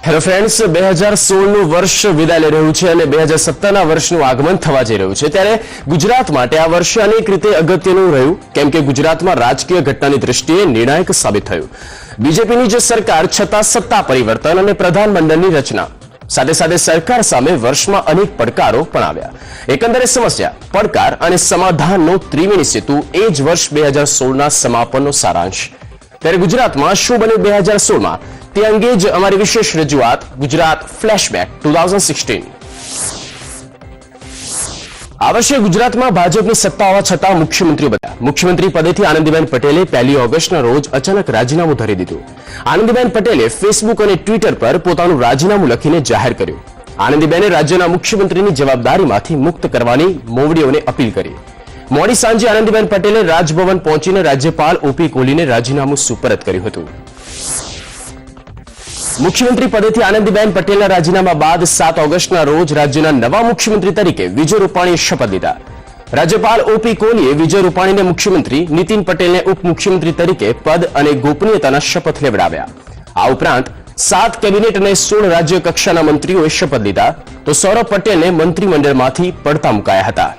Hello friends, 2016નું વર્ષ વિદાય લઈ રહ્યું છે અને 2017ના વર્ષનું આગમન થવા જઈ રહ્યું છે। ત્યારે ગુજરાત માટે આ વર્ષ અનેક રીતે અગત્યનું રહ્યું, કેમ કે ગુજરાતમાં રાજકીય ઘટનાની દ્રષ્ટિએ નિર્ણાયક સાબિત થયું। બીજેપીની જે સરકાર છતાં સત્તા પરિવર્તન અને પ્રધાનમંડળની રચના સાથે સાથે સરકાર સામે વર્ષમાં અનેક પડકારો પણ આવ્યા। એકંદરે સમસ્યા, પડકાર અને સમાધાનનો ત્રિવેણી સેતુ એ જ વર્ષ 2016ના સમાપનનો સારાંશ। ત્યારે ગુજરાતમાં શું બન્યું 2016માં તે અંગે જ અમારી વિશેષ રજૂઆત ગુજરાત ફ્લેશબેક 2016। આ વર્ષે ગુજરાતમાં ભાજપની સત્તા હોવા છતાં મુખ્યમંત્રીઓ બન્યા। મુખ્યમંત્રી પદેથી આનંદીબેન પટેલે 1 ઓગસ્ટના રોજ અચાનક રાજીનામું ધરી દીધું। આનંદીબેન પટેલે ફેસબુક અને ટ્વિટર પર પોતાનું રાજીનામું લખીને જાહેર કર્યું। આનંદીબેને રાજ્યના મુખ્યમંત્રીની જવાબદારીમાંથી મુક્ત કરવાની મોવડીઓને અપીલ કરી। મોડી સાંજે આનંદીબેન પટેલે રાજભવન પહોંચીને રાજ્યપાલ ઓપી કોહલીને રાજીનામું સુપરત કર્યું હતું। મુખ્યમંત્રી પદેથી આનંદીબેન પટેલના રાજીનામા બાદ 7 ઓગસ્ટના રોજ રાજ્યના નવા મુખ્યમંત્રી તરીકે વિજય રૂપાણીએ શપથ લીધા। રાજ્યપાલ ઓપી કોહલીએ વિજય રૂપાણીને મુખ્યમંત્રી, નીતિન પટેલને ઉપમુખ્યમંત્રી તરીકે પદ અને ગોપનીયતાના શપથ લેવડાવ્યા। આ ઉપરાંત 7 કેબિનેટ અને 16 રાજ્ય કક્ષાના મંત્રીઓએ શપથ લીધા, તો સૌરભ પટેલને મંત્રીમંડળમાંથી પડતા મુકાયા હતા।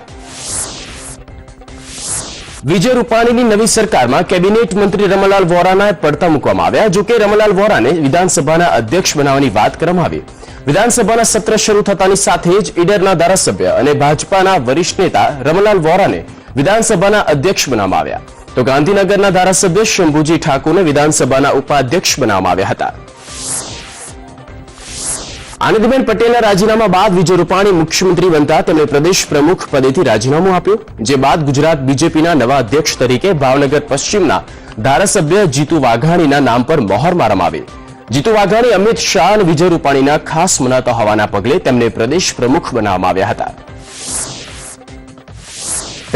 વિજય રૂપાણીની નવી સરકારમાં કેબિનેટ મંત્રી રમણલાલ વોરાના પડતા મૂકવામાં આવ્યા। જો કે રમણલાલ વોરાને વિધાનસભાના અધ્યક્ષ બનાવવાની વાત કરવામાં આવી। વિધાનસભાના સત્ર શરૂ થતાની સાથે જ ઈડરના ધારાસભ્ય અને ભાજપાના વરિષ્ઠ નેતા રમણલાલ વોરાને વિધાનસભાના અધ્યક્ષ બનાવવામાં આવ્યા, તો ગાંધીનગરના ધારાસભ્ય શંભુજી ઠાકોરને વિધાનસભાના ઉપાધ્યક્ષ બનાવવામાં આવ્યા હતા। આનંદીબેન પટેલના રાજીનામા બાદ વિજય રૂપાણી મુખ્યમંત્રી બનતા તેમણે પ્રદેશ પ્રમુખ પદેથી રાજીનામું આપ્યું, જે બાદ ગુજરાત બીજેપીના નવા અધ્યક્ષ તરીકે ભાવનગર પશ્ચિમના ધારાસભ્ય જીતુ વાઘાણીના નામ પર મહોર મારવામાં આવી। જીતુ વાઘાણી અમિત શાહ અને વિજય રૂપાણીના ખાસ મનાતા હોવાના પગલે તેમને પ્રદેશ પ્રમુખ બનાવવામાં આવ્યા હતા।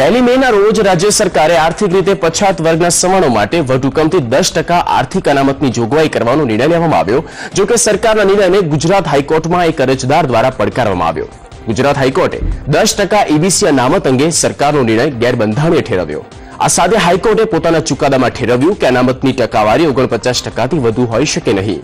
1 મેના રોજ રાજ્ય સરકારે આર્થિક રીતે પછાત વર્ગના સવર્ણો માટે વટહુકમથી 10% આર્થિક અનામતની જોગવાઈ કરવાનો નિર્ણય લેવામાં આવ્યો। જો કે સરકારના નિર્ણયને ગુજરાત હાઈકોર્ટમાં એક અરજદાર દ્વારા પડકારવામાં આવ્યો। ગુજરાત હાઈકોર્ટે 10% ઈબીસી અનામત અંગે સરકારનો નિર્ણય ગેરબંધારણીય ઠેરવ્યો। આ સાથે હાઈકોર્ટે પોતાના ચુકાદામાં ઠેરવ્યું કે અનામતની ટકાવારી 49%થી વધુ હોઈ શકે નહીં।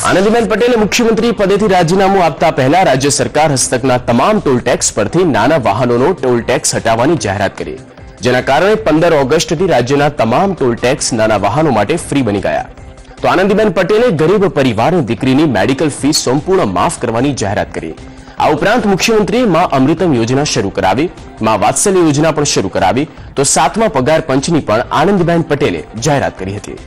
આનંદીબેન પટેલે મુખ્યમંત્રી પદેથી રાજીનામું આપતા પહેલા રાજ્ય સરકાર હસ્તકના તમામ ટોલ ટેક્સ પરથી નાના વાહનોનો ટોલ ટેક્સ હટાવવાની જાહેરાત કરી, જેના કારણે 15 ઓગસ્ટથી રાજ્યના તમામ ટોલ ટેક્સ નાના વાહનો માટે ફ્રી બની ગયા। તો આનંદીબેન પટેલે ગરીબ પરિવારની દીકરીની મેડિકલ ફી સંપૂર્ણ માફ કરવાની જાહેરાત કરી। આ ઉપરાંત મુખ્યમંત્રીએ મા અમૃતમ યોજના શરૂ કરાવી, મા વાત્સલ્ય યોજના પણ શરૂ કરાવી, તો 7મા પગાર પંચની પણ આનંદીબેન પટેલે જાહેરાત કરી હતી।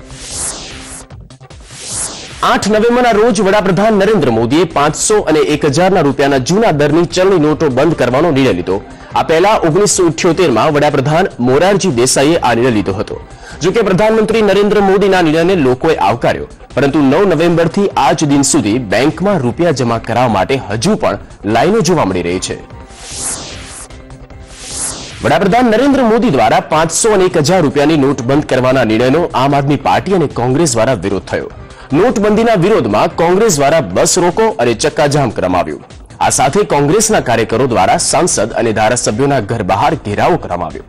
8 નવેમ્બરના રોજ વડાપ્રધાન નરેન્દ્ર મોદીએ 500 અને 1000 રૂપિયાના જૂના દરની ચલણી નોટો બંધ કરવાનો નિર્ણય લીધો। આ પહેલા 1978માં વડાપ્રધાન મોરારજી દેસાઈએ આ નિર્ણય લીધો હતો। જો કે પ્રધાનમંત્રી નરેન્દ્ર મોદીના નિર્ણયને લોકોએ આવકાર્યો, પરંતુ 9 નવેમ્બરથી આજ દિન સુધી બેંકમાં રૂપિયા જમા કરાવવા માટે હજુ પણ લાઈનો જોવા મળી રહી છે। વડાપ્રધાન નરેન્દ્ર મોદી દ્વારા 500 અને 1000 રૂપિયાની નોટ બંધ કરવાના નિર્ણયનો આમ આદમી પાર્ટી અને કોંગ્રેસ દ્વારા વિરોધ થયો। નોટબંધીના વિરોધમાં કોંગ્રેસ દ્વારા બસ રોકો અને ચક્કાજામ કરવામાં આવ્યું। આ સાથે કોંગ્રેસના કાર્યકરો દ્વારા સાંસદ અને ધારાસભ્યોના ઘર બહાર ઘેરાવો કરવામાં આવ્યો,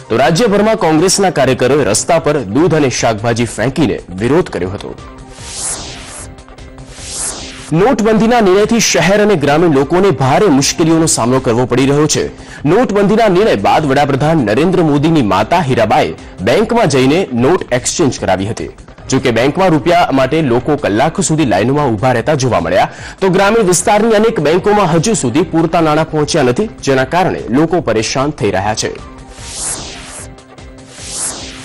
તો રાજ્યભરમાં કોંગ્રેસના કાર્યકરોએ રસ્તા પર દૂધ અને શાકભાજી ફેંકીને વિરોધ કર્યો હતો। નોટબંધીના નિર્ણયથી શહેર અને ગ્રામીણ લોકોને ભારે મુશ્કેલીઓનો સામનો કરવો પડી રહ્યો છે। નોટબંધીના નિર્ણય બાદ વડાપ્રધાન નરેન્દ્ર મોદીની માતા હીરાબાએ બેંકમાં જઈને નોટ એક્સચેન્જ કરાવી હતી। જો કે બેંકમાં રૂપિયા માટે લોકો કલાકો સુધી લાઈનોમાં ઉભા રહેતા જોવા મળ્યા, તો ગ્રામીણ વિસ્તારની અનેક બેંકોમાં હજુ સુધી પૂરતા નાણાં પહોંચ્યા નથી, જેના કારણે લોકો પરેશાન થઈ રહ્યા છે।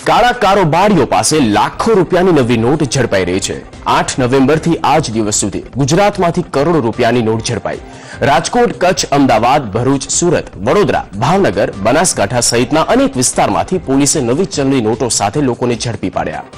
કાળા કારોબારીઓ પાસે લાખો રૂપિયાની નવી નોટ ઝડપાઈ રહી છે। 8 નવેમ્બરથી આજ દિવસ સુધી ગુજરાતમાંથી કરોડો રૂપિયાની નોટ ઝડપાઈ। રાજકોટ, કચ્છ, અમદાવાદ, ભરૂચ, સુરત, વડોદરા, ભાવનગર, બનાસકાંઠા સહિતના અનેક વિસ્તારમાંથી પોલીસે નવી ચલણી નોટો સાથે લોકોને ઝડપી પાડ્યા।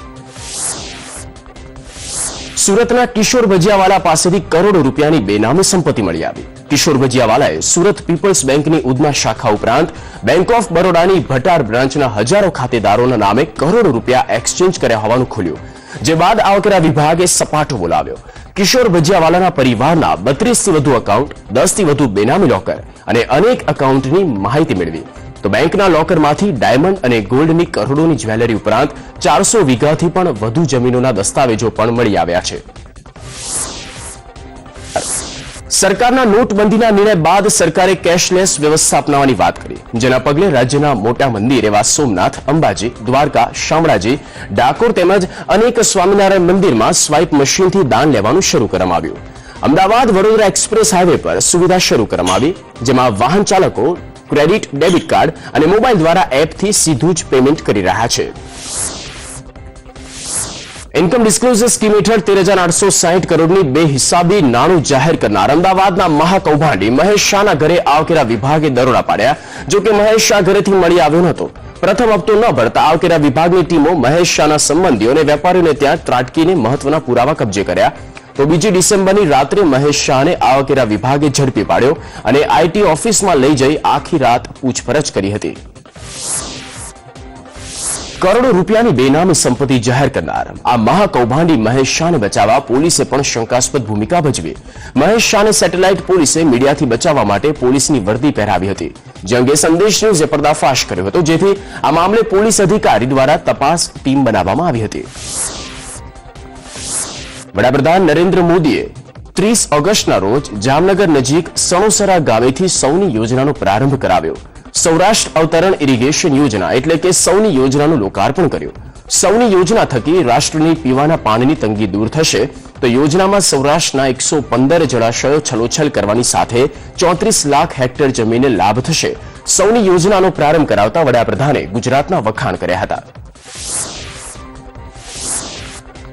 સુરતના કિશોર ભજીયાવાલા પાસેથી કરોડો રૂપિયાની બેનામી સંપત્તિ મળી આવી। કિશોર ભજીયાવાલાએ સુરત પીપલ્સ બેંકની ઉધના શાખા ઉપરાંત બેંક ઓફ બરોડાની ભટાર બ્રાન્ચના હજારો ખાતેદારોના નામે કરોડો રૂપિયા એક્સચેન્જ કર્યા હોવાનું ખુલ્યું, જે બાદ આવકવેરા વિભાગે સપાટો બોલાવ્યો। કિશોર ભજીયાવાલાના પરિવારના 32થી વધુ એકાઉન્ટ, 10થી વધુ બેનામી લોકર અને અનેક એકાઉન્ટની માહિતી મેળવી। તો બેંકના લોકરમાંથી ડાયમંડ અને ગોલ્ડની કરોડોની જ્વેલરી ઉપરાંત 400 વીઘાથી પણ વધુ જમીનોના દસ્તાવેજો પણ મળી આવ્યા છે। સરકારના નોટબંધીના નિર્ણય બાદ સરકારે કેશલેસ વ્યવસ્થા અપનાવવાની વાત કરી, જેના પગલે રાજ્યના મોટા મંદિર એવા સોમનાથ, અંબાજી, દ્વારકા, શામળાજી, ડાકોર તેમજ અનેક સ્વામિનારાયણ મંદિરમાં સ્વાઇપ મશીનથી દાન લેવાનું શરૂ કરવામાં આવ્યું. અમદાવાદ વડોદરા એક્સપ્રેસ હાઈવે પર સુવિધા શરૂ કરવામાં આવી, જેમાં વાહન ચાલકો ક્રેડિટ, ડેબિટ કાર્ડ અને મોબાઈલ દ્વારા એપથી સીધું જ પેમેન્ટ કરી રહ્યા છે. ઇન્કમ ડિસ્ક્લોઝર સ્કીમ હેઠળ 13,860 કરોડની બેહિસાબી નાણું જાહેર કરનાર અમદાવાદના મહાકૌભાંડી મહેશ શાહના ઘરે આવકેરા વિભાગે દરોડા પાડ્યા. જો કે મહેશ શાહ ઘરેથી મળી આવ્યો નહોતો. પ્રથમ હપ્તો ન ભરતા આવકેરા વિભાગની ટીમો મહેશ શાહના સંબંધીઓ અને વેપારીઓને ત્યાં ત્રાટકીને મહત્વના પુરાવા કબજે કર્યા. તો 2 ડિસેમ્બરની રાત્રે મહેશ શાહને આવકેરા વિભાગે ઝડપી પાડ્યો અને આઈટી ઓફિસમાં લઈ જઈ આખી રાત પૂછપરછ કરી હતી. કરોડો રૂપિયાની બેનામી સંપત્તિ જાહેર કરનાર આ મહાકૌભાંડી મહેશ શાહને બચાવવા પોલીસે પણ શંકાસ્પદ ભૂમિકા ભજવી. મહેશ શાહને સેટેલાઇટ પોલીસે મીડિયાથી બચાવવા માટે પોલીસની વર્દી પહેરાવી હતી, જે અંગે સંદેશ ન્યૂઝે પર્દાફાશ કર્યો હતો, જેથી આ મામલે પોલીસ અધિકારી દ્વારા તપાસ ટીમ બનાવવામાં આવી હતી. વડાપ્રધાન નરેન્દ્ર મોદીએ 30 ઓગસ્ટના રોજ જામનગર નજીક સણોસરા ગામેથી સૌની યોજનાનો પ્રારંભ કરાવ્યો. સૌરાષ્ટ્ર અવતરણ ઇરિગેશન યોજના એટલે કે સૌની યોજનાનું લોકાર્પણ કર્યું. સૌની યોજના થકી રાષ્ટ્રની પીવાના પાણીની તંગી દૂર થશે. તો યોજનામાં સૌરાષ્ટ્રના 115 જળાશયો છલોછલ કરવાની સાથે 34 લાખ હેક્ટર જમીનને લાભ થશે. સૌની યોજનાનો પ્રારંભ કરાવતા વડાપ્રધાને ગુજરાતના વખાણ કર્યા હતા.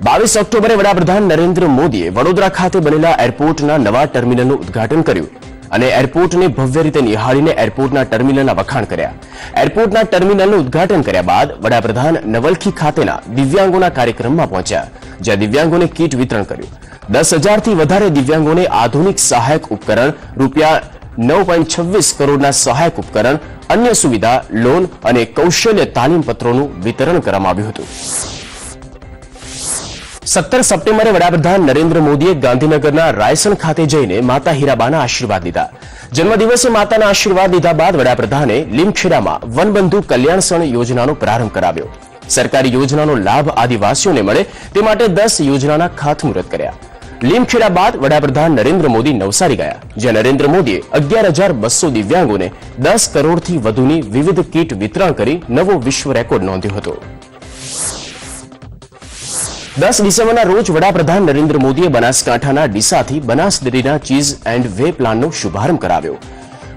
22 ઓક્ટોબરે વડાપ્રધાન નરેન્દ્ર મોદીએ વડોદરા ખાતે બનેલા એરપોર્ટના નવા ટર્મિનલનું ઉદ્ઘાટન કર્યું અને એરપોર્ટને ભવ્ય રીતે નિહાળીને એરપોર્ટના ટર્મિનલના વખાણ કર્યા. એરપોર્ટના ટર્મિનલનું ઉદ્ઘાટન કર્યા બાદ વડાપ્રધાન નવલખી ખાતેના દિવ્યાંગોના કાર્યક્રમમાં પહોંચ્યા, જ્યાં દિવ્યાંગોને કીટ વિતરણ કર્યું. 10,000થી વધારે દિવ્યાંગોને આધુનિક સહાયક ઉપકરણ, રૂપિયા 9.26 કરોડના સહાયક ઉપકરણ, અન્ય સુવિધા, લોન અને કૌશલ્ય તાલીમ પત્રોનું વિતરણ કરવામાં આવ્યું હતું. 17 સપ્ટેમ્બરે વડાપ્રધાન નરેન્દ્ર મોદીએ ગાંધીનગરના રાયસણ ખાતે જઈને માતા હીરાબાના આશીર્વાદ લીધા. જન્મદિવસે માતાના આશીર્વાદ લીધા બાદ વડાપ્રધાને લીમખેડામાં વનબંધુ કલ્યાણસણ યોજનાનો પ્રારંભ કરાવ્યો. સરકારી યોજનાનો લાભ આદિવાસીઓને મળે તે માટે 10 યોજનાના ખાતમુહૂર્ત કર્યા. લીમખેડા બાદ વડાપ્રધાન નરેન્દ્ર મોદી નવસારી ગયા, જ્યાં નરેન્દ્ર મોદીએ 11,200 દિવ્યાંગોને 10 કરોડથી વધુની વિવિધ કીટ વિતરણ કરી નવો વિશ્વ રેકોર્ડ નોંધ્યો હતો. 10 ડિસેમ્બરના રોજ વડાપ્રધાન નરેન્દ્ર મોદીએ બનાસકાંઠાના ડીસાથી બનાસ ડેરીના ચીઝ એન્ડ વે પ્લાનનો શુભારંભ કરાવ્યો.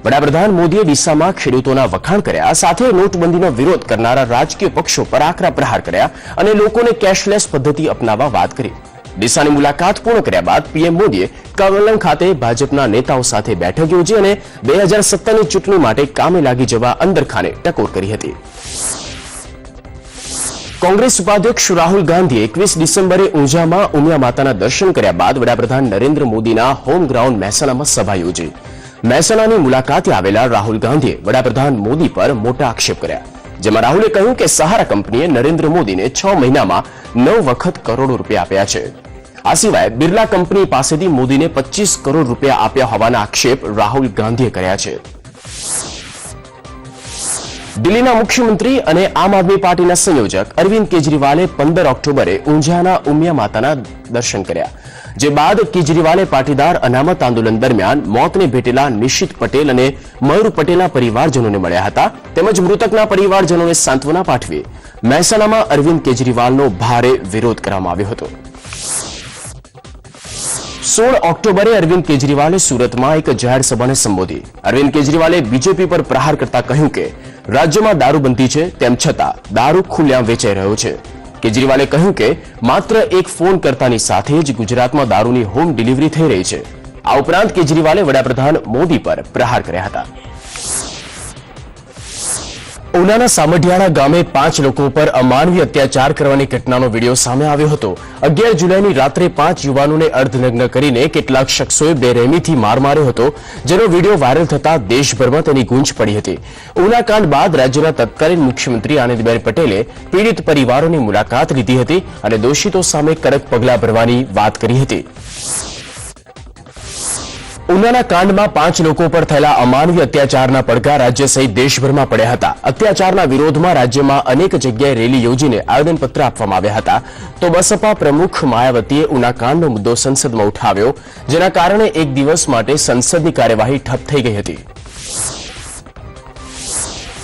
વડાપ્રધાન મોદીએ ડીસામાં ખેડૂતોના વખાણ કર્યા, સાથે નોટબંધીનો વિરોધ કરનારા રાજકીય પક્ષો પર આકરા પ્રહાર કર્યા અને લોકોને કેશલેસ પદ્ધતિ અપનાવવા વાત કરી. ડીસાની મુલાકાત પૂર્ણ કર્યા બાદ પીએમ મોદીએ કમલમ ખાતે ભાજપના નેતાઓ સાથે બેઠક યોજી અને 2017ની ચૂંટણી માટે કામે લાગી જવા અંદરખાને ટકોર કરી હતી. કોંગ્રેસ ઉપાધ્યક્ષ રાહુલ ગાંધીએ 21 ડિસેમ્બરે ઊંઝામાં ઉમિયા માતાના દર્શન કર્યા બાદ વડાપ્રધાન નરેન્દ્ર મોદીના હોમ ગ્રાઉન્ડ મહેસાણામાં સભા યોજી. મહેસાણાની મુલાકાતે આવેલા રાહુલ ગાંધીએ વડાપ્રધાન મોદી પર મોટા આક્ષેપ કર્યા, જેમાં રાહુલે કહ્યું કે સહારા કંપનીએ નરેન્દ્ર મોદીને 6 મહિનામાં 9 વખત કરોડો રૂપિયા આપ્યા છે. આ સિવાય બિરલા કંપની પાસેથી મોદીને 25 કરોડ રૂપિયા આપ્યા હોવાના આક્ષેપ રાહુલ ગાંધીએ કર્યા છે. દિલ્હીના મુખ્યમંત્રી અને આમ આદમી પાર્ટીના સંયોજક અરવિંદ કેજરીવાલે 15 ઓક્ટોબરે ઊંઝાના ઉમિયા માતાના દર્શન કર્યા, જે બાદ કેજરીવાલે પાટીદાર અનામત આંદોલન દરમિયાન મોતને ભેટેલા નિશિત પટેલ અને મયુર પટેલના પરિવારજનોને મળ્યા હતા, તેમજ મૃતકના પરિવારજનોને સાંત્વના પાઠવી મહેસાણામાં અરવિંદ કેજરીવાલનો ભારે વિરોધ કરવામાં આવ્યો હતો. 16 ઓક્ટોબરે અરવિંદ કેજરીવાલે સુરતમાં એક જાહેર સભાને સંબોધી. અરવિંદ કેજરીવાલે બીજેપી પર પ્રહાર કરતા કહ્યું કે રાજ્યમાં દારૂબંધી છે, તેમ છતાં દારૂ ખુલ્લેઆમ વેચાઈ રહ્યો છે. કેજરીવાલે કહ્યું કે માત્ર એક ફોન કરતાની સાથે જ ગુજરાતમાં દારૂની હોમ ડિલિવરી થઈ રહી છે. આ ઉપરાંત કેજરીવાલે વડાપ્રધાન મોદી પર પ્રહાર કર્યા હતા. ઉનાના સામઢિયાળા ગામે 5 લોકો પર અમાનવીય અત્યાચાર કરવાની ઘટનાનો વિડીયો સામે આવ્યો હતો. 11 જુલાઈની રાત્રે 5 યુવાનોને અર્ધનગ્ન કરીને કેટલાક શખ્સોએ બેરહેમીથી માર માર્યો હતો, જેનો વિડીયો વાયરલ થતા દેશભરમાં તેની ગૂંજ પડી હતી. ઉના કાંડ બાદ રાજ્યના તત્કાલીન મુખ્યમંત્રી આનંદીબેન પટેલે પીડિત પરિવારોની મુલાકાત લીધી હતી અને દોષિતો સામે કડક પગલાં ભરવાની વાત કરી હતી. ઉનાના કાંડમાં 5 લોકો પર થયેલા અમાનવીય અત્યાચારના પડઘા રાજ્ય સહિત દેશભરમાં પડ્યા હતા. અત્યાચારના વિરોધમાં રાજ્યમાં અનેક જગ્યાએ રેલી યોજીને આવેદનપત્ર આપવામાં આવ્યા હતા. તો બસપા પ્રમુખ માયાવતીએ ઉના કાંડનો મુદ્દો સંસદમાં ઉઠાવ્યો, જેના કારણે એક દિવસ માટે સંસદની કાર્યવાહી ઠપ થઈ ગઈ હતી.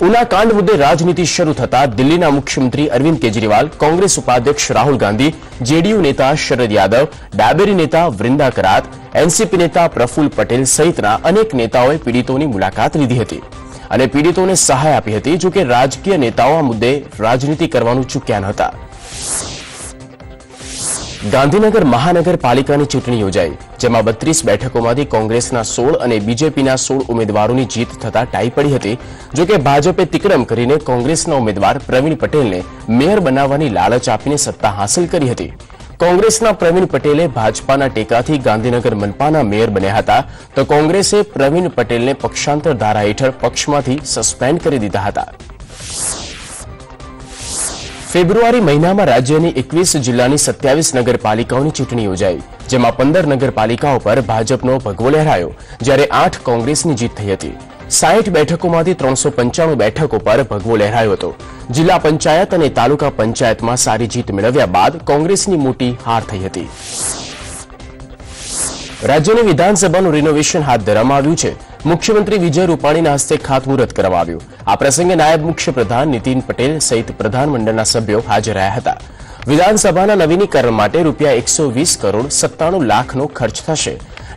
ઉના કાંડ મુદ્દે રાજનીતિ શરૂ થતા દિલ્હીના મુખ્યમંત્રી અરવિંદ કેજરીવાલ, કોંગ્રેસ ઉપાધ્યક્ષ રાહુલ ગાંધી, જેડીયુ નેતા શરદ યાદવ, ડાબેરી નેતા વૃંદા કરાત, એનસીપી નેતા પ્રફુલ્લ પટેલ સહિતના અનેક નેતાઓએ પીડિતોની મુલાકાત લીધી હતી અને પીડિતોને સહાય આપી હતી. જોકે રાજકીય નેતાઓ આ મુદ્દે રાજનીતિ કરવાનું ચૂક્યા ન હતા. ગાંધીનગર મહાનગરપાલિકાની ચૂંટણી યોજાઈ, જેમાં 32 બેઠકોમાંથી કોંગ્રેસના 16 અને બીજેપીના 16 ઉમેદવારોની જીત થતા ટાઈ પડી હતી. જોકે ભાજપે તિકડમ કરીને કોંગ્રેસના ઉમેદવાર પ્રવીણ પટેલને મેયર બનાવવાની લાલચ આપીને સત્તા હાંસલ કરી હતી. કોંગ્રેસના પ્રવીણ પટેલે ભાજપાના ટેકાથી ગાંધીનગર મનપાના મેયર બન્યા હતા, તો કોંગ્રેસે પ્રવીણ પટેલને પક્ષાંતર ધારા હેઠળ પક્ષમાંથી સસ્પેન્ડ કરી દીધા હતા. ફેબ્રુઆરી મહિનામાં રાજ્યની 21 જિલ્લાની 27 નગરપાલિકાઓની ચૂંટણી યોજાઈ, જેમાં 15 નગરપાલિકાઓ પર ભાજપનો ભગવો લહેરાયો, જ્યારે 8 કોંગ્રેસની જીત થઈ હતી. 60 બેઠકોમાંથી 395 બેઠકો પર ભગવો લહેરાયો હતો. જિલ્લા પંચાયત અને તાલુકા પંચાયતમાં સારી જીત મેળવ્યા બાદ કોંગ્રેસની મોટી હાર થઈ હતી. રાજ્યની વિધાનસભાનું રિનોવેશન હાથ ધરવામાં આવ્યું છે. મુખ્યમંત્રી વિજય રૂપાણીના હસ્તે ખાતમુહૂર્ત કરવામાં આવ્યું. આ પ્રસંગે નાયબ મુખ્યપ્રધાન નીતિન પટેલ સહિત પ્રધાનમંડળના સભ્યો હાજર રહ્યા હતા. વિધાનસભાના નવીનીકરણ માટે રૂપિયા 120 કરોડ 97 લાખનો ખર્ચ થશે.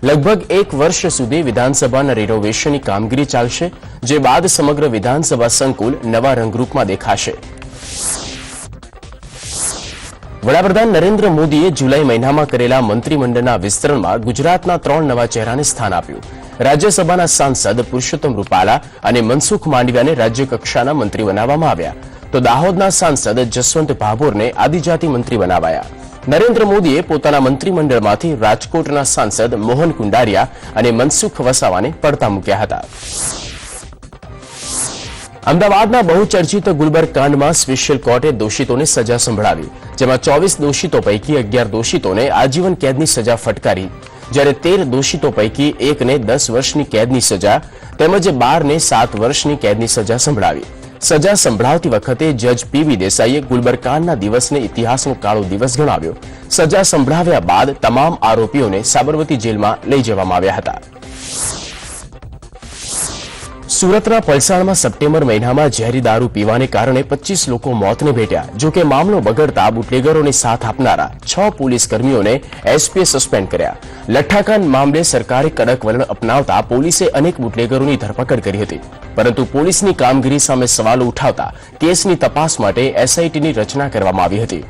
લગભગ 1 વર્ષ સુધી વિધાનસભાના રિનોવેશનની કામગીરી ચાલશે, જે બાદ સમગ્ર વિધાનસભા સંકુલ નવા રંગરૂપમાં દેખાશે. વડાપ્રધાન નરેન્દ્ર મોદીએ જુલાઈ મહિનામાં કરેલા મંત્રીમંડળના વિસ્તરણમાં ગુજરાતના 3 નવા ચહેરાને સ્થાન આપ્યું. રાજ્યસભાના સાંસદ પુરુષોત્તમ રૂપાલા અને મનસુખ માંડવિયાને રાજ્યકક્ષાના મંત્રી બનાવવામાં આવ્યા, તો દાહોદના સાંસદ જસવંત ભાભોરને આદિજાતિ મંત્રી બનાવાયા. નરેન્દ્ર મોદીએ પોતાના મંત્રીમંડળમાંથી રાજકોટના સાંસદ મોહન કુંડારિયા અને મનસુખ વસાવાને પડતા મૂક્યા હતા. અમદાવાદના બહુચર્ચિત ગુલબર્ગ કાંડમાં સ્પેશિયલ કોર્ટે દોષિતોને સજા સંભળાવી, જેમાં 24 દોષિતો પૈકી 11 દોષિતોને આજીવન કેદની સજા ફટકારી, જ્યારે 13 દોષિતો પૈકી એકને 10 વર્ષની કેદની સજા તેમજ 12ને 7 વર્ષની કેદની સજા સંભળાવી. સજા સંભળાવતી વખતે જજ પીવી દેસાઈએ ગુલબર્ગ કાંડના દિવસને ઇતિહાસનો કાળો દિવસ ગણાવ્યો. સજા સંભળાવ્યા બાદ તમામ આરોપીઓને સાબરમતી જેલમાં લઈ જવામાં આવ્યા હતા. સુરતના પલસાણમાં સપ્ટેમ્બર મહિનામાં ઝેરી દારૂ પીવાને કારણે 25 લોકો મોતને ભેટ્યા. જોકે મામલો બગડતા બુટલેગરોને સાથ આપનારા 6 પોલીસ કર્મીઓને એસપીએ સસ્પેન્ડ કર્યા. લઠ્ઠાકાંડ મામલે સરકારે કડક વલણ અપનાવતા પોલીસે અનેક બુટલેગરોની ધરપકડ કરી હતી, પરંતુ પોલીસની કામગીરી સામે સવાલો ઉઠાવતા કેસની તપાસ માટે એસઆઈટીની રચના કરવામાં આવી હતી.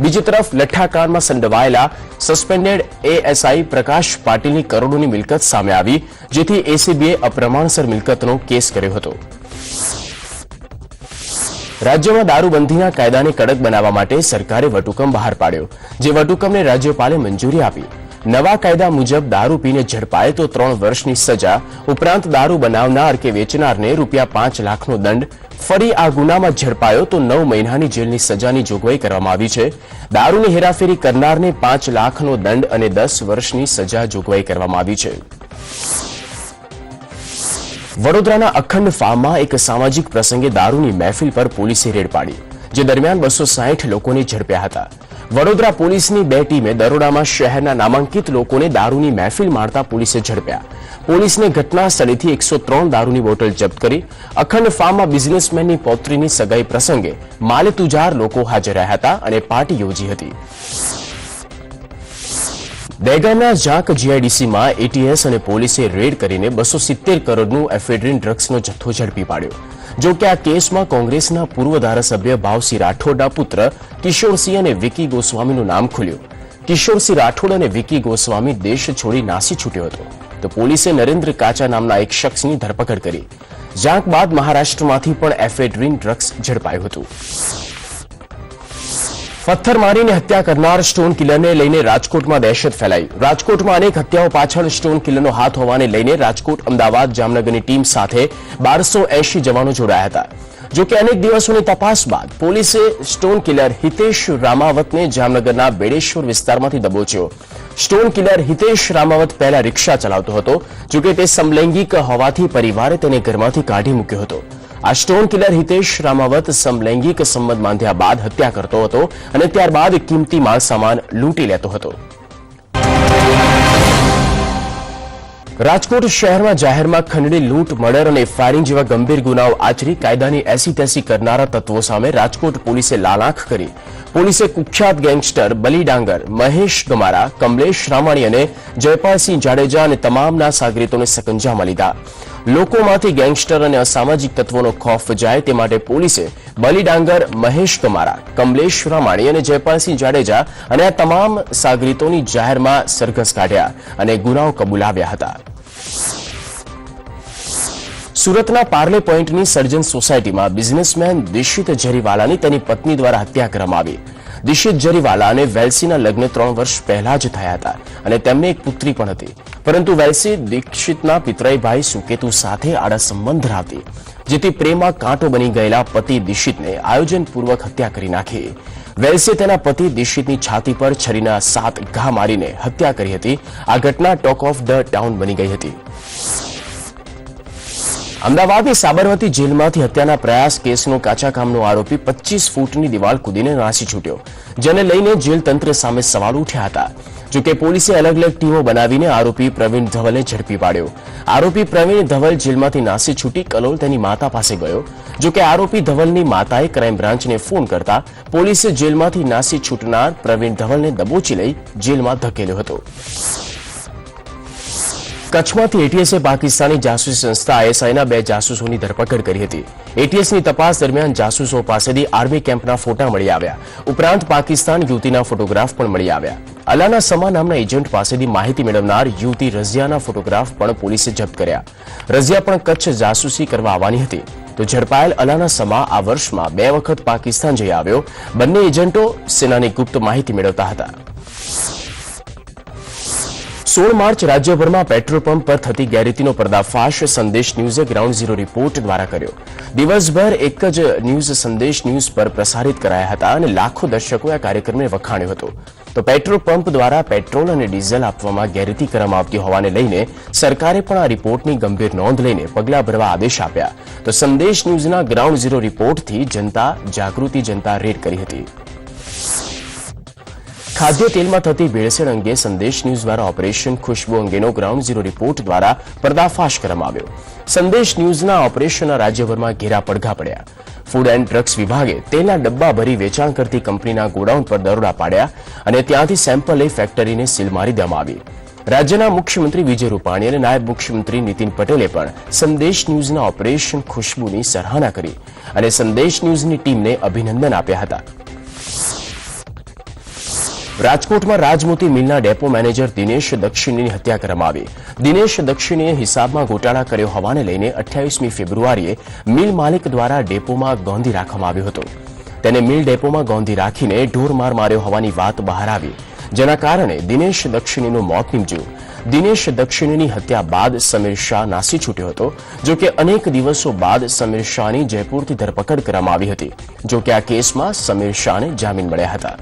બીજી તરફ લઠ્ઠાકાંડમાં સંડોવાયેલા સસ્પેન્ડેડ એએસઆઈ પ્રકાશ પાટીલની કરોડોની મિલકત સામે આવી, જેથી એસીબીએ અપ્રમાણસર મિલકતનો કેસ કર્યો હતો. રાજ્યમાં દારૂબંધીના કાયદાને કડક બનાવવા માટે સરકારે વટહુકમ બહાર પાડ્યો, જે વટહુકમને રાજ્યપાલે મંજૂરી આપી. નવા કાયદા મુજબ દારૂ પીને ઝડપાય તો 3 વર્ષની સજા ઉપરાંત દારૂ બનાવનાર કે વેચનારને ₹5 લાખનો દંડ, ફરી આ ગુનામાં ઝડપાયો તો 9 મહિનાની જેલની સજાની જોગવાઈ કરવામાં આવી છે. દારૂની હેરાફેરી કરનારને 5 લાખનો દંડ અને 10 વર્ષની સજા જોગવાઈ કરવામાં આવી છે. વડોદરાના અખંડ ફાર્મમાં એક સામાજિક પ્રસંગે દારૂની મહેફિલ પર પોલીસે રેડ પાડી, જે દરમિયાન 260 લોકોને ઝડપ્યા હતા. વડોદરા પોલીસની 2 ટીમે દરોડામાં શહેરના નામાંકિત લોકોને દારૂની મહેફિલ માણતા પોલીસે ઝડપ્યા. પોલીસને ઘટના સ્થળેથી 103 દારૂની બોટલ જપ્ત કરી. અખંડ ફાર્મમાં બિઝનેસમેનની પૌત્રીની સગાઈ પ્રસંગે માલેતુજાર લોકો હાજર રહ્યા હતા અને પાર્ટી યોજી હતી. દહેગામના ઝાંક જીઆઈડીસીમાં એટીએસ અને પોલીસે રેડ કરીને 270 કરોડનું એફેડ્રીન ડ્રગ્સનો જથ્થો ઝડપી પાડ્યો. જો કે આ કેસમાં કોંગ્રેસના પૂર્વ ધારાસભ્ય ભાવસિંહ રાઠોડના પુત્ર કિશોરસિંહ અને વિકી ગોસ્વામીનું નામ ખુલ્યું. કિશોરસિંહ રાઠોડ અને વિકી ગોસ્વામી દેશ છોડી નાસી છૂટ્યો હતો, તો પોલીસે નરેન્દ્ર કાચા નામના એક શખ્સની ધરપકડ કરી. ઝાંક બાદ મહારાષ્ટ્રમાંથી પણ એફેડ્રીન ડ્રગ્સ ઝડપાયું હતું. પથ્થર મારીને હત્યા કરનાર સ્ટોન કિલરને લઈને રાજકોટમાં દહેશત ફેલાઈ. રાજકોટમાં અનેક હત્યાઓ પાછળ સ્ટોન કિલરનો હાથ હોવાને લઈને રાજકોટ, અમદાવાદ, જામનગરની ટીમ સાથે 1280 જવાનો જોડાયા હતા. જો કે અનેક દિવસોની તપાસ બાદ પોલીસે સ્ટોન કિલર હિતેશ રામાવતને જામનગરના બેડેશ્વર વિસ્તારમાંથી દબોચ્યો. સ્ટોન કિલર હિતેશ રામાવત પહેલા રિક્ષા ચલાવતો હતો. જો કે તે સમલૈંગિક હોવાથી પરિવારે તેને ઘરમાંથી કાઢી મૂક્યો હતો. આ સ્ટોન કિલર હિતેશ રામાવત સમલૈંગિક સંબંધ બાંધ્યા બાદ હત્યા કરતો હતો અને ત્યારબાદ કિંમતી માલસામાન લૂંટી લેતો હતો. રાજકોટ શહેરમાં જાહેરમાં ખંડણી, લૂંટ, મર્ડર અને ફાયરિંગ જેવા ગંભીર ગુનાઓ આચરી કાયદાની એસી-તેસી કરનારા તત્વો સામે રાજકોટ પોલીસે લાલાંખ કરી. પોલીસે કુખ્યાત ગેંગસ્ટર બલી ડાંગર, મહેશ ગમારા, કમલેશ રામાણી અને જયપાલસિંહ જાડેજા અને તમામના સાગરીતોને સકંજામાં લીધા. લોકોમાંથી ગેંગસ્ટર અને અસામાજિક તત્વોનો ખોફ જાય તે માટે પોલીસે બલી ડાંગર, મહેશ ગમારા, કમલેશ રામાણી અને જયપાલસિંહ જાડેજા અને આ તમામ સાગરીતોની જાહેરમાં સરઘસ કાઢ્યા અને ગુનાઓ કબૂલાવ્યા હતા. સુરતના પાર્લે પોઈન્ટની સર્જન સોસાયટીમાં બિઝનેસમેન દિશિત જરીવાલાની તેની પત્ની દ્વારા હત્યા કરવામાં આવી. દિશિત જરીવાલા અને વેલ્સીના લગ્ન 3 વર્ષ પહેલા જ થયા હતા અને તેમને એક પુત્રી પણ હતી. પરંતુ વેલ્સી દીક્ષિતના પિતરાઈ ભાઈ સુકેતુ સાથે આડા સંબંધ ધરાવતી, જેથી પ્રેમમાં કાંટો બની ગયેલા પતિ દિશિતને આયોજનપૂર્વક હત્યા કરી નાખી. વેલ્સીએ તેના પતિ દિશિતની છાતી પર છરીના 7 ઘા મારીને હત્યા કરી હતી. આ ઘટના ટોક ઓફ ધ ટાઉન બની ગઈ હતી. અમદાવાદની સાબરમતી જેલમાંથી હત્યાના પ્રયાસ કેસનો કાચા કામનો આરોપી 25 ફૂટની દિવાલ કૂદીને નાસી છૂટ્યો, જેને લઈને જેલ તંત્ર સામે સવાલ ઉઠ્યા હતા. જોકે પોલીસે અલગ અલગ ટીમો બનાવીને આરોપી પ્રવીણ ધવલને ઝડપી પાડ્યો. આરોપી પ્રવીણ ધવલ જેલમાંથી નાસી છૂટી કલોલ તેની માતા પાસે ગયો. જોકે આરોપી ધવલની માતાએ ક્રાઇમ બ્રાન્ચને ફોન કરતા પોલીસે જેલમાંથી નાસી છૂટનાર પ્રવીણ ધવલને દબોચી લઈ જેલમાં ધકેલ્યો હતો. કચ્છમાંથી એટીએસે પાકિસ્તાની જાસૂસી સંસ્થા આઈએસઆઈના 2 જાસૂસોની ધરપકડ કરી હતી. એટીએસની તપાસ દરમિયાન જાસૂસો પાસેથી આર્મી કેમ્પના ફોટા મળી આવ્યા. ઉપરાંત પાકિસ્તાન યુવતીના ફોટોગ્રાફ પણ મળી આવ્યા. અલાના સમા નામના એજન્ટ પાસેથી માહિતી મેળવનાર યુવતી રઝિયાના ફોટોગ્રાફ પણ પોલીસે જપ્ત કર્યા. રઝિયા પણ કચ્છ જાસૂસી કરવા આવવાની હતી. તો ઝડપાયેલ અલાના સમા આ વર્ષમાં 2 વખત પાકિસ્તાન જઈ આવ્યો. બંને એજન્ટો સેનાની ગુપ્ત માહિતી મેળવતા હતા. 16 માર્ચ રાજ્યભરમાં પેટ્રોલ પંપ પર થતી ગેરરીતિનો પર્દાફાશ સંદેશ ન્યૂઝે ગ્રાઉન્ડ ઝીરો રિપોર્ટ દ્વારા કર્યો. દિવસભર એક જ ન્યૂઝ સંદેશ ન્યૂઝ પર પ્રસારિત કરાયા હતા અને લાખો દર્શકોએ આ કાર્યક્રમને વખાણ્યો હતો. તો પેટ્રોલ પંપ દ્વારા પેટ્રોલ અને ડીઝલ આપવામાં ગેરરીતિ કરવામાં આવતી હોવાને લઈને સરકારે પણ આ રિપોર્ટની ગંભીર નોંધ લઈને પગલાં ભરવા આદેશ આપ્યા. તો સંદેશ ન્યૂઝના ગ્રાઉન્ડ ઝીરો રિપોર્ટથી જનતા જાગૃતિ જનતા રેડ કરી હતી. ખાદ્ય તેલમાં થતી ભેળસેળ અંગે સંદેશ ન્યૂઝ દ્વારા ઓપરેશન ખુશ્બુ અંગેનો ગ્રાઉન્ડ ઝીરો રિપોર્ટ દ્વારા પર્દાફાશ કરવામાં આવ્યો. સંદેશ ન્યૂઝના ઓપરેશનના રાજ્યભરમાં ઘેરા પડઘા પડ્યા. ફૂડ એન્ડ ડ્રગ્સ વિભાગે તેલના ડબ્બા ભરી વેચાણ કરતી કંપનીના ગોડાઉન પર દરોડા પાડ્યા અને ત્યાંથી સેમ્પલ લઈ ફેક્ટરીને સીલ મારી દેવામાં આવી. રાજ્યના મુખ્યમંત્રી વિજય રૂપાણી અને નાયબ મુખ્યમંત્રી નીતિન પટેલે પણ સંદેશ ન્યૂઝના ઓપરેશન ખુશ્બુની સરાહના કરી અને સંદેશ ન્યૂઝની ટીમને અભિનંદન આપ્યા હતા. રાજકોટમાં રાજમોતી મિલના ડેપો મેનેજર દિનેશ દક્ષિણીની હત્યા કરવામાં આવી. દિનેશ દક્ષિણીએ હિસાબમાં ગોટાળા કર્યો હોવાને લઈને 28મી ફેબ્રુઆરીએ મિલ માલિક દ્વારા ડેપોમાં ગોંધી રાખવામાં આવ્યો હતો. તેને મિલ ડેપોમાં ગોંધી રાખીને ઢોરમાર માર્યો હોવાની વાત બહાર આવી, જેના કારણે દિનેશ દક્ષિણીનું મોત નીપજ્યું. દિનેશ દક્ષિણીની હત્યા બાદ સમીર શાહ નાસી છૂટ્યો હતો. જોકે અનેક દિવસો બાદ સમીર શાહની જયપુરથી ધરપકડ કરવામાં આવી હતી. જોકે આ કેસમાં સમીર શાહને જામીન મળ્યા હતા.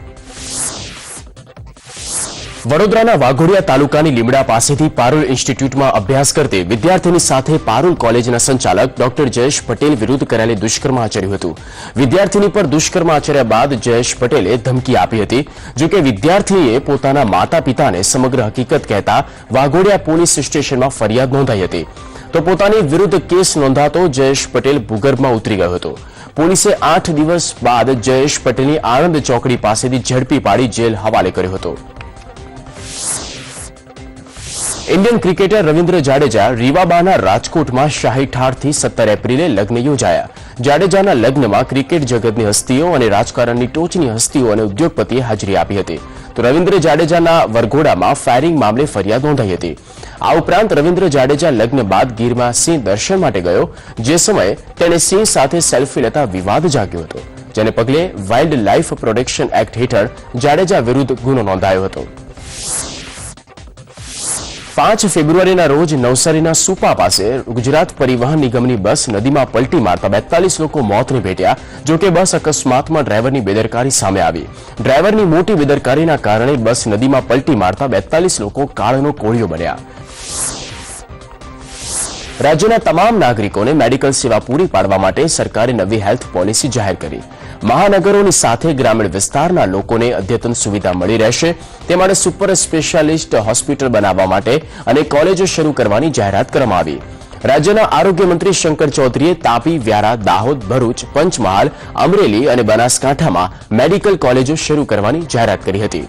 વડોદરાના વાઘોડિયા તાલુકાની લીમડા પાસેથી પારુલ ઇન્સ્ટિટ્યૂટમાં અભ્યાસ કરતી વિદ્યાર્થીની સાથે પારુલ કોલેજના સંચાલક ડોક્ટર જયેશ પટેલ વિરુદ્ધ કરાયેલી દુષ્કર્મ આચર્યું હતું. વિદ્યાર્થીની પર દુષ્કર્મ આચર્યા બાદ જયેશ પટેલે ધમકી આપી હતી. જોકે વિદ્યાર્થીએ પોતાના માતા પિતાને સમગ્ર હકીકત કહેતા વાઘોડિયા પોલીસ સ્ટેશનમાં ફરિયાદ નોંધાઈ હતી. તો પોતાની વિરુદ્ધ કેસ નોંધાતો જયેશ પટેલ ભૂગર્ભમાં ઉતરી ગયો હતો. પોલીસે 8 દિવસ બાદ જયેશ પટેલની આણંદ ચોકડી પાસેથી ઝડપી પાડી જેલ હવાલે કર્યો હતો. ઇન્ડિયન ક્રિકેટર રવિન્દ્ર જાડેજા રીવાબાના રાજકોટમાં શાહી ઠારથી 17 એપ્રિલે લગ્ન યોજાયા. જાડેજાના લગ્નમાં ક્રિકેટ જગતની હસ્તીઓ અને રાજકારણની ટોચની હસ્તીઓ અને ઉદ્યોગપતિએ હાજરી આપી હતી. તો રવિન્દ્ર જાડેજાના વરઘોડામાં ફાયરિંગ મામલે ફરિયાદ નોંધાઈ હતી. આ ઉપરાંત રવિન્દ્ર જાડેજા લગ્ન બાદ ગીરમાં સિંહ દર્શન માટે ગયો, જે સમયે તેણે સિંહ સાથે સેલ્ફી લેતા વિવાદ જાગ્યો હતો, જેને પગલે વાઇલ્ડ લાઇફ પ્રોટેક્શન એક્ટ હેઠળ જાડેજા વિરુદ્ધ ગુનો નોંધાયો હતો. 5 ફેબ્રુઆરીના રોજ નવસારીના સુપા પાસે ગુજરાત પરિવહન નિગમની બસ નદીમાં પલટી મારતા 42 લોકો મોતને ભેટ્યા. જોકે બસ અકસ્માતમાં ડ્રાઈવરની બેદરકારી સામે આવી. ડ્રાઈવરની મોટી બેદરકારીના કારણે બસ નદીમાં પલટી મારતા 42 લોકો કાળનો કોળિયો બન્યા. રાજ્યના તમામ નાગરિકોને મેડિકલ સેવા પૂરી પાડવા માટે સરકારે નવી હેલ્થ પોલિસી જાહેર કરી. મહાનગરોની સાથે ગ્રામીણ વિસ્તારના લોકોને અદ્યતન સુવિધા મળી રહેશે. તે માટે સુપર સ્પેશિયાલિસ્ટ હોસ્પિટલ બનાવવા માટે અને કોલેજો શરૂ કરવાની જાહેરાત કરવામાં આવી. રાજ્યના આરોગ્ય મંત્રી શંકર ચૌધરીએ તાપી, વ્યારા, દાહોદ, ભરૂચ, પંચમહાલ, અમરેલી અને બનાસકાંઠામાં મેડિકલ કોલેજો શરૂ કરવાની જાહેરાત કરી હતી.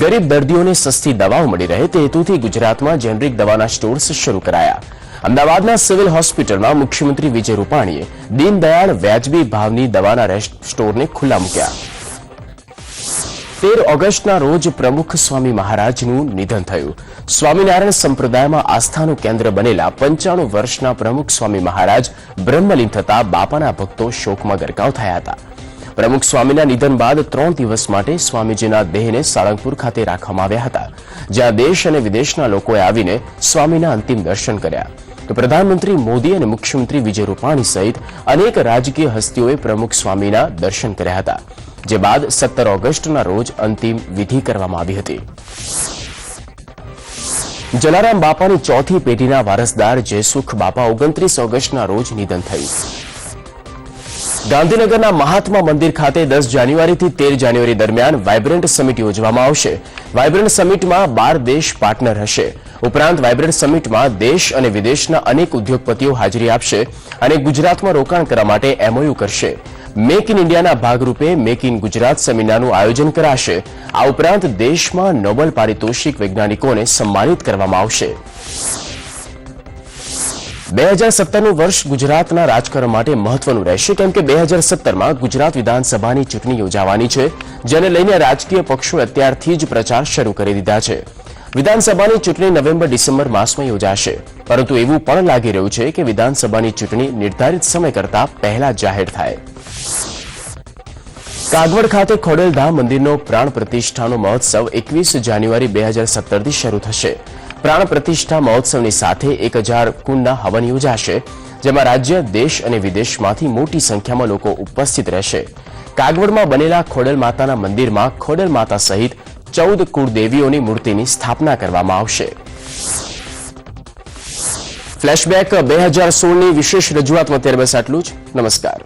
ગરીબ દર્દીઓને સસ્તી દવાઓ મળી રહે તે હેતુથી ગુજરાતમાં જેનરિક દવાના સ્ટોર્સ શરૂ કરાયા. અમદાવાદના સિવિલ હોસ્પિટલમાં મુખ્યમંત્રી વિજય રૂપાણીએ દીનદયાળ વ્યાજબી ભાવની દવાના સ્ટોરને ખુલ્લા મૂક્યા. 13 ઓગસ્ટના રોજ પ્રમુખ સ્વામી મહારાજનું નિધન થયું. સ્વામિનારાયણ સંપ્રદાયમાં આસ્થાનું કેન્દ્ર બનેલા 95 વર્ષના પ્રમુખ સ્વામી મહારાજ બ્રહ્મલીન થતા બાપાના ભક્તો શોકમાં ગરકાવ થયા હતા. પ્રમુખ સ્વામીના નિધન બાદ 3 દિવસ માટે સ્વામીજીના દેહને સાળંગપુર ખાતે રાખવામાં આવ્યા હતા, જ્યાં દેશ અને વિદેશના લોકોએ આવીને સ્વામીના અંતિમ દર્શન કર્યા. તો પ્રધાનમંત્રી મોદી અને મુખ્યમંત્રી વિજય રૂપાણી સહિત અનેક રાજકીય હસ્તીઓએ પ્રમુખ સ્વામીના દર્શન કર્યા હતા, જે બાદ 17 ઓગસ્ટના રોજ અંતિમ વિધિ કરવામાં આવી હતી. જલારામ બાપાની ચોથી પેઢીના વારસદાર જયસુખ બાપા 29 ઓગસ્ટના રોજ નિધન થયું. ગાંધીનગરના મહાત્મા મંદિર ખાતે 10 જાન્યુઆરીથી 13 જાન્યુઆરી દરમિયાન વાઇબ્રન્ટ સમિટ યોજવામાં આવશે. વાઇબ્રન્ટ સમિટમાં 12 દેશ પાર્ટનર હશે. ઉપરાંત વાઇબ્રન્ટ સમિટમાં દેશ અને વિદેશના અનેક ઉદ્યોગપતિઓ હાજરી આપશે અને ગુજરાતમાં રોકાણ કરવા માટે એમઓયુ કરશે. મેક ઇન ઇન્ડિયાના ભાગરૂપે મેક ઇન ગુજરાત સેમિનારનું આયોજન કરાશે. આ ઉપરાંત દેશમાં નોબેલ પારિતોષિક વૈજ્ઞાનિકોને સન્માનિત કરવામાં આવશે. 2017નું વર્ષ ગુજરાતના રાજકારણ માટે મહત્વનું રહેશે, કેમ કે 2017માં ગુજરાત વિધાનસભાની ચૂંટણી યોજાવાની છે, જેને લઈને રાજકીય પક્ષોએ અત્યારથી જ પ્રચાર શરૂ કરી દીધા છે. વિધાનસભાની ચૂંટણી નવેમ્બર-ડિસેમ્બર માસમાં યોજાશે, પરંતુ એવું પણ લાગી રહ્યું છે કે વિધાનસભાની ચૂંટણી નિર્ધારિત સમય કરતા પહેલા જાહેર થાય. કાગવડ ખાતે ખોડલધામ મંદિરનો પ્રાણ પ્રતિષ્ઠાનો મહોત્સવ 21 જાન્યુઆરી 2017થી શરૂ થશે. પ્રાણ પ્રતિષ્ઠા મહોત્સવની સાથે 1000 કુંડના હવન યોજાશે, જેમાં રાજ્ય, દેશ અને વિદેશમાંથી મોટી સંખ્યામાં લોકો ઉપસ્થિત રહેશે. કાગવડમાં બનેલા ખોડલ માતાના મંદિરમાં ખોડલ માતા સહિત 14 કુળદેવીઓની મૂર્તિની સ્થાપના કરવામાં આવશે. ફ્લેશબેક 2016ની વિશેષ રજૂઆતમાં અત્યારે બસ આટલું જ. નમસ્કાર.